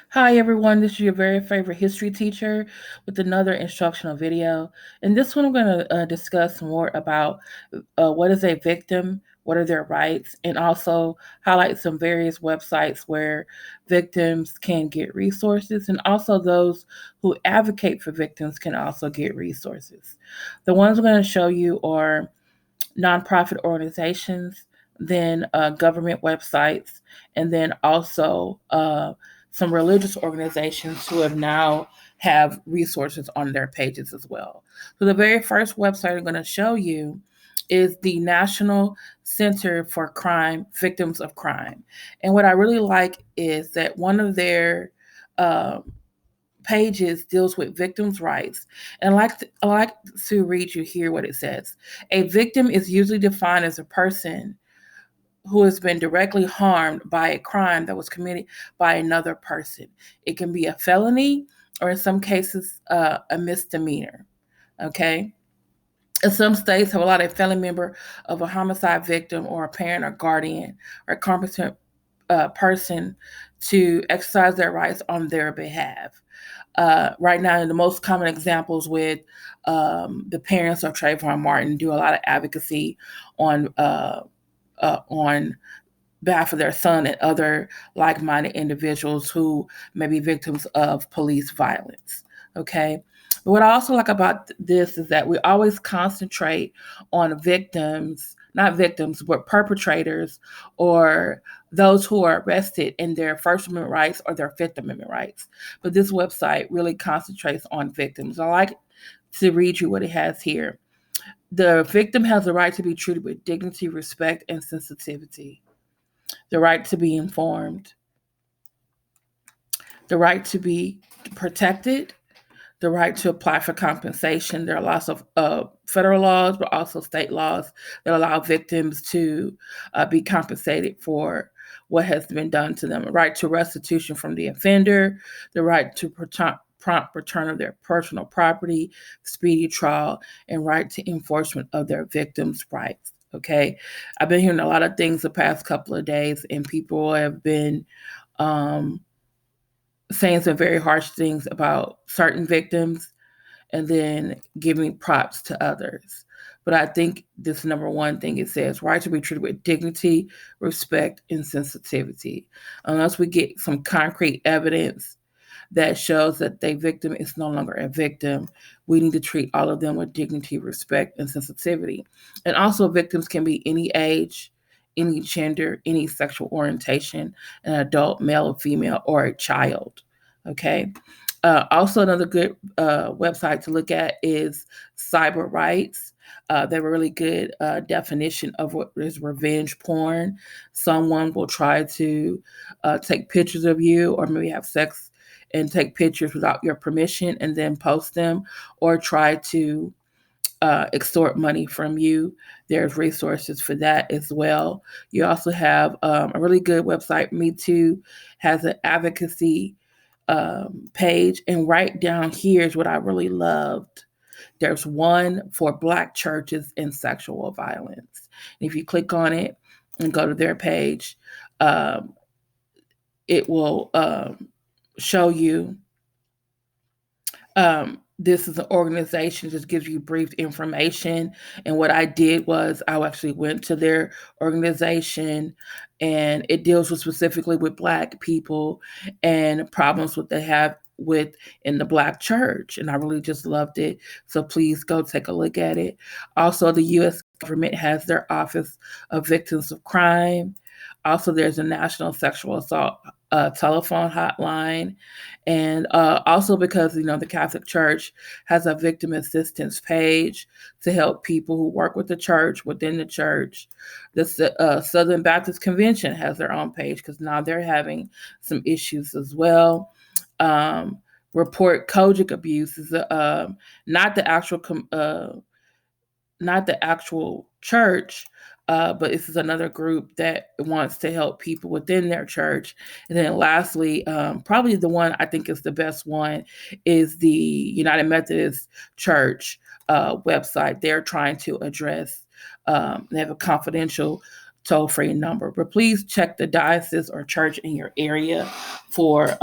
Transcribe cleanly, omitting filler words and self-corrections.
Hi everyone, this is your very favorite history teacher with another instructional video. In this one, I'm going to discuss more about what is a victim, what are their rights, and also highlight some various websites where victims can get resources, and also those who advocate for victims can also get resources. The ones I'm going to show you are nonprofit organizations, then government websites, and then also some religious organizations who have now have resources on their pages as well. So the very first website I'm going to show you is the National Center for Crime Victims of Crime. And what I really like is that one of their pages deals with victims' rights. And I like to read you here what it says. A victim is usually defined as a person who has been directly harmed by a crime that was committed by another person. It can be a felony or in some cases a misdemeanor. Okay. And some states have allowed a family member of a homicide victim or a parent or guardian or a competent person to exercise their rights on their behalf. Right now, the most common examples with the parents of Trayvon Martin do a lot of advocacy on on behalf of their son and other like-minded individuals who may be victims of police violence. Okay. But what I also like about this is that we always concentrate on victims, not victims, but perpetrators or those who are arrested in their First Amendment rights or their Fifth Amendment rights. But this website really concentrates on victims. I like to read you what it has here. The victim has the right to be treated with dignity, respect, and sensitivity, the right to be informed, the right to be protected, the right to apply for compensation. There are lots of federal laws, but also state laws that allow victims to be compensated for what has been done to them. A right to restitution from the offender, the right to prompt return of their personal property, speedy trial, and right to enforcement of their victims' rights. Okay, I've been hearing a lot of things the past couple of days, and people have been um, saying some very harsh things about certain victims and then giving props to others. But I think this number one thing it says right to be treated with dignity, respect, and sensitivity. Unless we get some concrete evidence that shows that the victim is no longer a victim, we need to treat all of them with dignity, respect, and sensitivity. And also, victims can be any age, any gender, any sexual orientation, an adult, male or female, or a child. Okay. Also, another good website to look at is Cyber Rights. They have a really good definition of what is revenge porn. Someone will try to take pictures of you or maybe have sex and take pictures without your permission and then post them or try to extort money from you. There's resources for that as well. You also have a really good website, Me Too, has an advocacy page. And right down here is what I really loved. There's one for Black churches and sexual violence. And if you click on it and go to their page, um, it will show you this is an organization just gives you brief information. And what I did was I actually went to their organization, and it deals with specifically with Black people and problems what they have with in the Black church, and I really just loved it. So please go take a look at it. Also, the U.S. government has their Office of Victims of Crime. Also, there's a National Sexual Assault telephone hotline, and also because the Catholic Church has a victim assistance page to help people who work with the church within the church. The Southern Baptist Convention has their own page because now they're having some issues as well. Report Kojic abuse is not the actual not the actual church, but this is another group that wants to help people within their church. And then lastly, probably the one I think is the best one is the United Methodist Church website. They're trying to address, they have a confidential toll free number, but please check the diocese or church in your area for